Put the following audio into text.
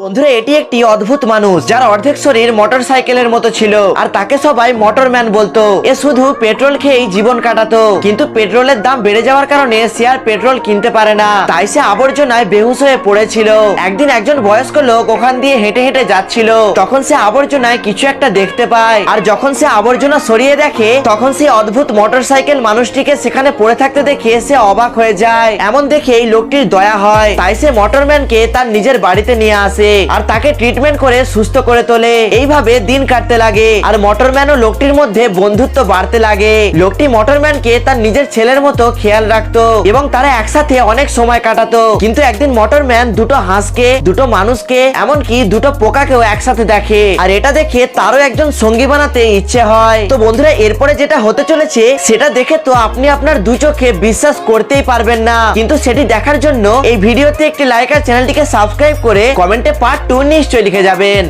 বন্ধুরা এটি একটি অদ্ভুত মানুষ যার অর্ধেক শরীর মোটরসাইকেলের মতো ছিল আর তাকে সবাই মোটরম্যান বলতো। এ শুধু পেট্রোল খেয়েই জীবন কাটাতো, কিন্তু পেট্রোলের দাম বেড়ে যাওয়ার কারণে সে আর পেট্রোল কিনতে পারে না, তাই সে আবর্জনায় বেহুশ হয়ে পড়েছিল। একদিন একজন বয়স্ক লোক ওখান দিয়ে হেঁটে হেঁটে যাচ্ছিল, তখন সে আবর্জনায় কিছু একটা দেখতে পায়, আর যখন সে আবর্জনা সরিয়ে দেখে তখন সে অদ্ভুত মোটরসাইকেল মানুষটিকে সেখানে পড়ে থাকতে দেখে সে অবাক হয়ে যায়। এমন দেখে এই লোকটির দয়া হয়, তাই সে মোটরম্যানকে তার নিজের বাড়িতে নিয়ে আসে আর তাকে ট্রিটমেন্ট করে সুস্থ করে তোলে। এইভাবে দিন কাটতে লাগে আর মোটরম্যান ও লোকটির মধ্যে বন্ধুত্ব বাড়তে লাগে। লোকটি মোটরম্যানকে তার নিজের ছেলের মতো খেয়াল রাখতো এবং তারা একসাথে অনেক সময় কাটাতো। কিন্তু একদিন মোটরম্যান দুটো হাঁসকে, দুটো মানুষকে, এমনকি দুটো পোকাকেও একসাথে দেখে, আর এটা দেখে তারও একজন সঙ্গী বানাতে ইচ্ছে হয়। তো বন্ধুরা এরপরে যেটা হতে চলেছে সেটা দেখে তো আপনি আপনার দু চোখে বিশ্বাস করতেই পারবেন না, কিন্তু সেটি দেখার জন্য এই ভিডিওতে একটি লাইক আর চ্যানেলটিকে সাবস্ক্রাইব করে কমেন্টে পার্ট 2 নিশ্চয়ই লিখে যাবেন।